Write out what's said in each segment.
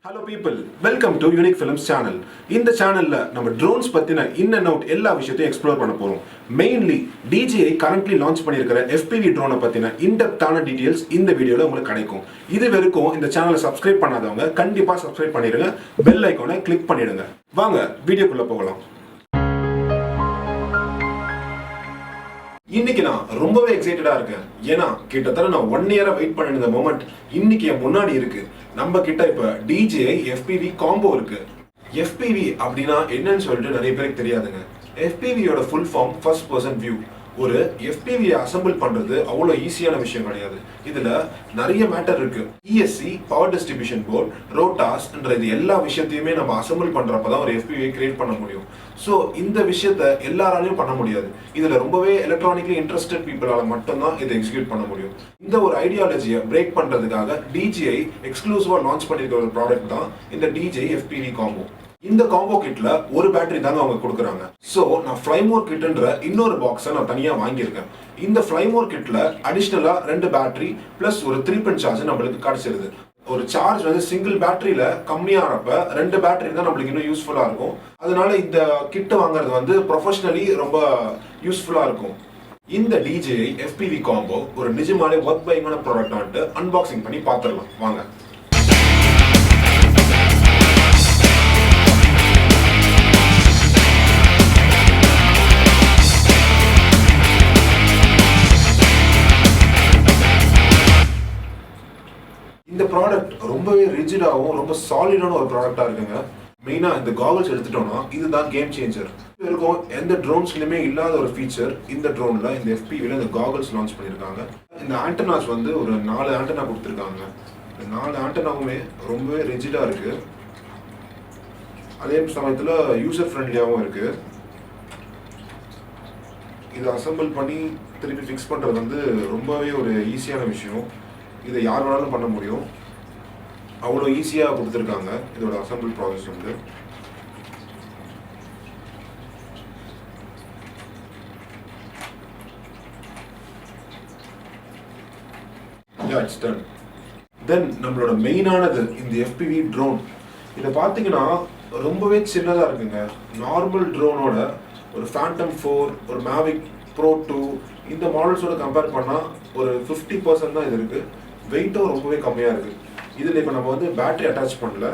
Hello people, welcome to UNiKfilms channel. In the channel நம்ம drones பத்தின in and out எல்லா விஷயத்தையும் explore பண்ண போறோம். Mainly DJI currently launch பண்ணியிருக்கிற FPV drone பத்தின in-depth-ஆன டீடைல்ஸ் இந்த வீடியோல உங்களுக்கு கிடைக்கும். இது வரைக்கும் இந்த சேனலை சப்ஸ்கிரைப் பண்ணாதவங்க கண்டிப்பா சப்ஸ்கிரைப் பண்ணிடுங்க. பெல் ஐகானை கிளிக் பண்ணிடுங்க. வாங்க வீடியோக்குள்ள போகலாம். இன்னைக்கு நான் ரொம்பவே எக்ஸைட்டடா இருக்கேன். ஏன்னா கிட்டத்தட்ட நான் 1 இயரா வெயிட் பண்ணிருந்த மொமெண்ட் இன்னைக்கு என் முன்னாடி இருக்கு. நம்ம கிட்ட இப்ப DJI FPV காம்போ இருக்கு. FPV அப்படின்னா என்னன்னு சொல்லிட்டு நிறைய பேருக்கு தெரியாதுங்க. FPV யோட full form first person view. ஒரு FPV அசெம்பிள் பண்றது அவ்வளோ ஈஸியான விஷயம் கிடையாது. இதுல நிறைய மேட்டர் இருக்கு. ESC பவர் டிஸ்ட்ரிபியூஷன் போர்ட், ரோட்டாஸ்ன்ற இது எல்லா விஷயத்தையுமே நம்ம அசெம்பிள் பண்றப்பதான் ஒரு FPV கிரியேட் பண்ண முடியும். ஸோ இந்த விஷயத்த எல்லாராலையும் பண்ண முடியாது. இதுல ரொம்பவே எலக்ட்ரானிக்லி இன்ட்ரெஸ்டட் பீப்புளால மட்டும்தான் இதை எக்ஸிக்யூட் பண்ண முடியும். இந்த ஒரு ஐடியாலஜியை பிரேக் பண்றதுக்காக DJI எக்ஸ்க்ளூசிவா லான்ச் பண்ணிருக்கிற ஒரு ப்ராடக்ட் தான் இந்த DJI FPV காம்போ. இந்த காம்போ கிட்ல ஒரு பேட்டரி தாங்க அவங்க கொடுக்குறாங்க. ஸோ நான் ஃப்ளைமோர் கிட்ன்ற இன்னொரு பாக்ஸை நான் தனியா வாங்கியிருக்கேன். இந்த ஃப்ளைமோர் கிட்ல அடிஷ்னலா 2 பேட்டரி பிளஸ் ஒரு 3-pin சார்ஜ் நம்மளுக்கு கிடைச்சிருது. ஒரு சார்ஜ் வந்து சிங்கிள் பேட்டரியில கம்மியானப்ப 2 பேட்டரி தான் நம்மளுக்கு இன்னும் யூஸ்ஃபுல்லா இருக்கும். அதனால இந்த கிட் வாங்குறது வந்து ப்ரொஃபஷனலி ரொம்ப யூஸ்ஃபுல்லா இருக்கும். இந்த DJI FPV காம்போ ஒரு நிஜமாலே ஒர்க் பைங்கான ப்ராடக்ட் ஆன்ட்டு அன்பாக்சிங் பண்ணி பார்த்துடலாம் வாங்க. இந்த ப்ராடக்ட் ரொம்பவே ரிஜிடாகவும் ரொம்ப சாலிடான ஒரு ப்ராடக்டா இருக்குங்க. மெயினா இந்த காகல்ஸ் எடுத்துட்டோம்னா இதுதான் கேம் சேஞ்சர். இருக்கும் எந்த ட்ரோன்ஸ்லயுமே இல்லாத ஒரு ஃபீச்சர் இந்த ட்ரோன்ல இந்த FPVல இந்த காகல்ஸ் லான்ச் பண்ணியிருக்காங்க. இந்த ஆண்டனாஸ் வந்து ஒரு 4 ஆண்டனா கொடுத்துருக்காங்க. இந்த 4 ஆண்டனாவுமே ரொம்பவே ரிஜிடா இருக்கு. அதே சமயத்துல யூசர் ஃப்ரெண்ட்லியாகவும் இருக்கு. இதை அசெம்பிள் பண்ணி திருப்பி ஃபிக்ஸ் பண்றது வந்து ரொம்பவே ஒரு ஈஸியான விஷயம். இதை யார் வேணாலும் பண்ண முடியும். அவ்வளோ ஈஸியாக கொடுத்துருக்காங்க இதோட அசெம்பிள் ப்ராசஸ் வந்து. தென் நம்மளோட மெயினானது இந்த FPV ட்ரோன். இதை பார்த்தீங்கன்னா ரொம்பவே சின்னதாக இருக்குங்க. நார்மல் ட்ரோனோட ஒரு ஃபேண்டம் 4, ஒரு மேவிக் ப்ரோ 2 இந்த மாடல்ஸோட கம்பேர் பண்ணால் ஒரு 50% தான் இது இருக்குது. வெயிட்டும் ரொம்பவே கம்மியாக இருக்குது. இதில் இப்போ நம்ம வந்து பேட்டரி அட்டாச் பண்ணல.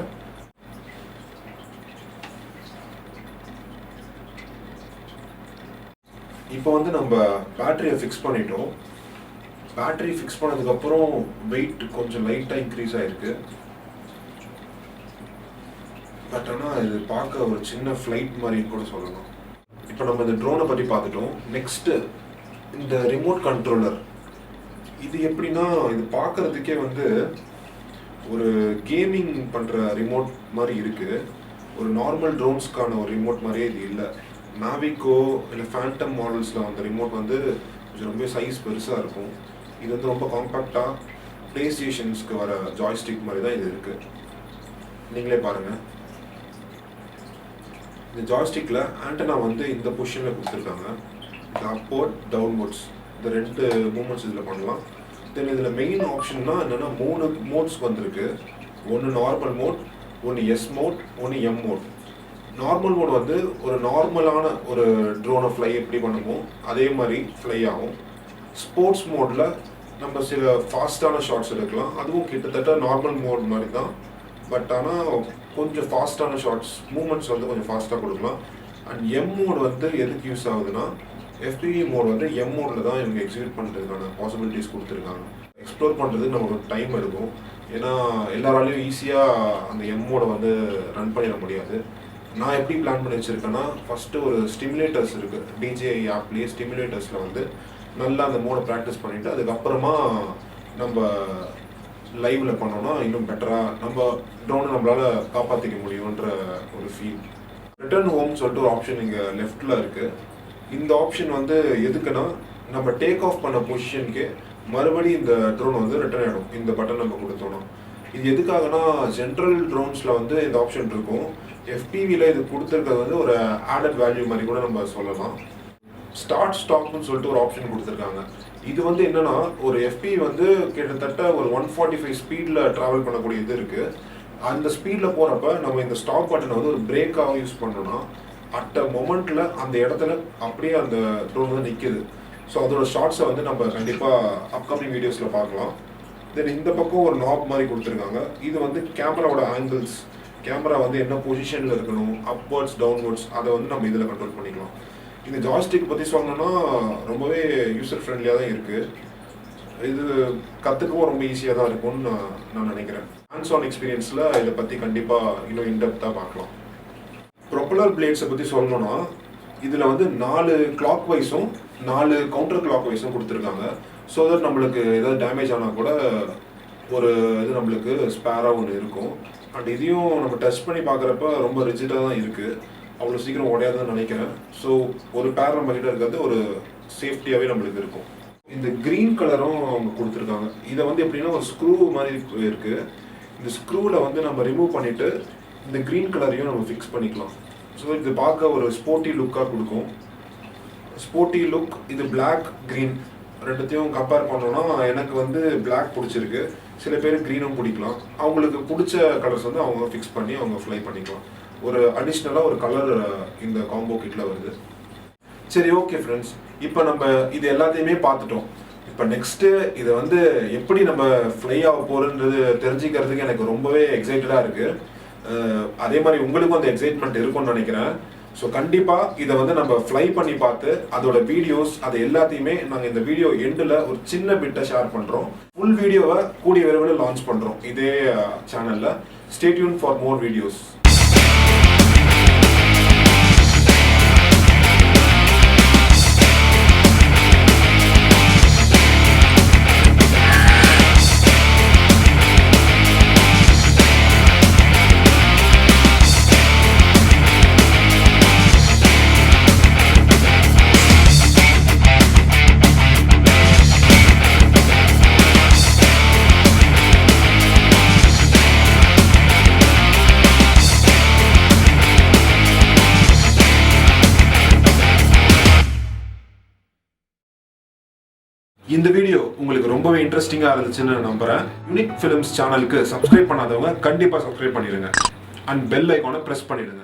இப்போ வந்து நம்ம பேட்டரியை ஃபிக்ஸ் பண்ணிட்டோம். பேட்டரி ஃபிக்ஸ் பண்ணதுக்கப்புறம் வெயிட் கொஞ்சம் லைட்டாக இன்க்ரீஸ் ஆகிருக்கு. பட் ஆனால் இது பார்க்க ஒரு சின்ன ஃப்ளைட் மாதிரின்னு கூட சொல்லலாம். இப்போ நம்ம இந்த ட்ரோனை பற்றி பார்த்துட்டோம். நெக்ஸ்ட்டு இந்த ரிமோட் கண்ட்ரோலர். இது எப்படின்னா இது பார்க்கறதுக்கே வந்து ஒரு கேமிங் பண்ணுற ரிமோட் மாதிரி இருக்குது. ஒரு நார்மல் ட்ரோன்ஸ்க்கான ஒரு ரிமோட் மாதிரியே இது இல்லை. மேவிக்கோ இல்லை ஃபேண்டம் மாடல்ஸில் அந்த ரிமோட் வந்து கொஞ்சம் ரொம்ப சைஸ் பெருசாக இருக்கும். இது வந்து ரொம்ப காம்பேக்டாக ப்ளே ஸ்டேஷன்ஸ்க்கு வர ஜாய்ஸ்டிக் மாதிரி தான் இது இருக்குது. நீங்களே பாருங்கள். இந்த ஜாய்ஸ்டிக்கில் ஆண்டனா வந்து இந்த பொசிஷனில் கொடுத்துருக்காங்க. அப்வர்ட் டவுன்வர்ட்ஸ் இந்த 2 மூமெண்ட்ஸ் இதில் பண்ணலாம். தென் இதில் மெயின் ஆப்ஷன்னா என்னென்னா 3 மோட்ஸ் வந்திருக்கு. ஒன்று நார்மல் மோட், ஒன்று எஸ் மோட், ஒன்று எம் மோட். நார்மல் மோட் வந்து ஒரு நார்மலான ஒரு ட்ரோனை ஃப்ளை எப்படி பண்ணுமோ அதே மாதிரி ஃப்ளை ஆகும். ஸ்போர்ட்ஸ் மோடில் நம்ம சில ஃபாஸ்ட்டான ஷாட்ஸ் எடுக்கலாம். அதுவும் கிட்டத்தட்ட நார்மல் மோட் மாதிரி தான். பட் ஆனால் கொஞ்சம் ஃபாஸ்ட்டான ஷாட்ஸ் மூமெண்ட்ஸ் வந்து கொஞ்சம் ஃபாஸ்ட்டாக கொடுக்கலாம். அண்ட் எம் மோட் வந்து எதுக்கு யூஸ் ஆகுதுன்னா FPV மோட் வந்து எம் மோடில் தான் இவங்க எக்ஸிக்யூட் பண்ணுறதுக்கான பாசிபிலிட்டிஸ் கொடுத்துருக்காங்க. எக்ஸ்ப்ளோர் பண்ணுறதுக்கு நமக்கு டைம் எடுக்கும். ஏன்னா எல்லாராலையும் ஈஸியாக அந்த எம் மோடை வந்து ரன் பண்ணிட முடியாது. நான் எப்படி பிளான் பண்ணி வச்சுருக்கேன்னா ஃபஸ்ட்டு ஒரு ஸ்டிமுலேட்டர்ஸ் இருக்குது. DJI ஆப்லேயே ஸ்டிமுலேட்டர்ஸில் வந்து நல்லா அந்த மோடை ப்ராக்டிஸ் பண்ணிவிட்டு அதுக்கப்புறமா நம்ம லைவில் பண்ணோன்னா இன்னும் பெட்டராக நம்ம ட்ரோனை நம்மளால் காப்பாற்றிக்க முடியுன்ற ஒரு ஃபீல். ரிட்டர்ன் ஹோம்னு சொல்லிட்டு ஒரு ஆப்ஷன் இங்கே லெஃப்டில் இருக்குது. இந்த ஆப்ஷன் வந்து எதுக்குன்னா நம்ம டேக் ஆஃப் பண்ண பொசிஷனுக்கு மறுபடியும் இந்த ட்ரோன் வந்து ரிட்டர்ன் ஆகிடும். இந்த பட்டன் நம்ம கொடுத்தோன்னா இது எதுக்காகனா ஜென்ரல் ட்ரோன்ஸில் வந்து இந்த ஆப்ஷன் இருக்கும். FPVல இது கொடுத்துருக்கிறது வந்து ஒரு ஆடட் வேல்யூ மாதிரி கூட நம்ம சொல்லலாம். ஸ்டார்ட் ஸ்டாப்னு சொல்லிட்டு ஒரு ஆப்ஷன் கொடுத்துருக்காங்க. இது வந்து என்னன்னா ஒரு FPV வந்து கிட்டத்தட்ட ஒரு 145 ஸ்பீடில் ட்ராவல் பண்ணக்கூடிய இது இருக்குது. அந்த ஸ்பீடில் போகிறப்ப நம்ம இந்த ஸ்டாப் பட்டனை வந்து ஒரு பிரேக்காக யூஸ் பண்ணோம்னா அட் அ மொமெண்ட்டில் அந்த இடத்துல அப்படியே அந்த ட்ரோன் வந்து நிற்கிது. ஸோ அதோட ஷார்ட்ஸை வந்து நம்ம கண்டிப்பாக அப்கமிங் வீடியோஸில் பார்க்கலாம். தென் இந்த பக்கம் ஒரு நாப் மாதிரி கொடுத்துருக்காங்க. இது வந்து கேமராவோட ஆங்கிள்ஸ், கேமரா வந்து என்ன பொசிஷனில் இருக்கணும், அப்வர்ட்ஸ் டவுன்வர்ட்ஸ், அதை வந்து நம்ம இதில் கண்ட்ரோல் பண்ணிக்கலாம். இந்த ஜாய்ஸ்டிக் பற்றி சொல்லணும்னா ரொம்பவே யூசர் ஃப்ரெண்ட்லியாக தான் இருக்குது. இது கற்றுக்கவும் ரொம்ப ஈஸியாக தான் இருக்கும்னு நான் நினைக்கிறேன். ஹேண்ட்ஸ் ஆன் எக்ஸ்பீரியன்ஸில் இதை பற்றி கண்டிப்பாக இன்னும் இன்டெப்த்தாக பார்க்கலாம். ப்ரொப்பலர் பிளேட்ஸை பற்றி சொல்லணும்னா இதில் வந்து 4 கிளாக் வைஸும் 4 கவுண்டர் கிளாக் வைஸும் கொடுத்துருக்காங்க. ஸோ தட் நம்மளுக்கு ஏதாவது டேமேஜ் ஆனால் கூட ஒரு இது நம்மளுக்கு ஸ்பேராக ஒன்று இருக்கும். அண்ட் இதையும் நம்ம டச் பண்ணி பார்க்குறப்ப ரொம்ப ரிஜிடாக தான் இருக்குது, அவ்வளோ சீக்கிரம் உடையாதுன்னு நினைக்கிறேன். ஸோ ஒரு பேர் நம்ம கிட்ட இருக்கிறது ஒரு சேஃப்டியாகவே நம்மளுக்கு இருக்கும். இந்த க்ரீன் கலரும் அவங்க கொடுத்துருக்காங்க. இதை வந்து எப்படின்னா ஒரு ஸ்க்ரூ மாதிரி இருக்குது. இந்த ஸ்க்ரூவில் வந்து நம்ம ரிமூவ் பண்ணிவிட்டு இந்த க்ரீன் கலரையும் நம்ம ஃபிக்ஸ் பண்ணிக்கலாம். ஸோ இது பார்க்க ஒரு ஸ்போர்ட்டி லுக்காக கொடுக்கும். Sporty look. இது பிளாக் க்ரீன் ரெண்டுத்தையும் கம்பேர் பண்ணோன்னா எனக்கு வந்து பிளாக் பிடிச்சிருக்கு. சில பேர் க்ரீனும் பிடிக்கலாம். அவங்களுக்கு பிடிச்ச கலர்ஸ் வந்து அவங்க ஃபிக்ஸ் பண்ணி அவங்க ஃப்ளை பண்ணிக்கலாம். ஒரு அடிஷ்னலாக ஒரு கலர் இந்த காம்போ கிட்டில் வருது. சரி, ஓகே ஃப்ரெண்ட்ஸ், இப்போ நம்ம இது எல்லாத்தையுமே பார்த்துட்டோம். இப்போ நெக்ஸ்ட்டு இதை வந்து எப்படி நம்ம ஃப்ளை ஆக போகிறோன்றது தெரிஞ்சுக்கிறதுக்கு எனக்கு ரொம்பவே எக்ஸைட்டடாக இருக்குது. அதே மாதிரி உங்களுக்கும் அந்த எக்ஸைட்மெண்ட் இருக்கும்னு நினைக்கிறேன். ஸோ கண்டிப்பாக இதை வந்து நம்ம ஃப்ளை பண்ணி பார்த்து அதோட வீடியோஸ் அது எல்லாத்தையுமே நாங்கள் இந்த வீடியோ எண்டில் ஒரு சின்ன பிட்டை ஷேர் பண்ணுறோம். ஃபுல் வீடியோவை கூடிய விரைவில் லான்ச் பண்ணுறோம் இதே சேனலில். Stay tune for more videos. இந்த வீடியோ உங்களுக்கு ரொம்பவே இன்ட்ரெஸ்டிங்காக இருந்துச்சுன்னு நம்புகிறேன். UNiKfilms சேனலுக்கு சப்ஸ்கிரைப் பண்ணாதவங்க கண்டிப்பாக சப்ஸ்கிரைப் பண்ணிடுங்க. அண்ட் பெல் ஐக்கானை ப்ரெஸ் பண்ணிடுங்க.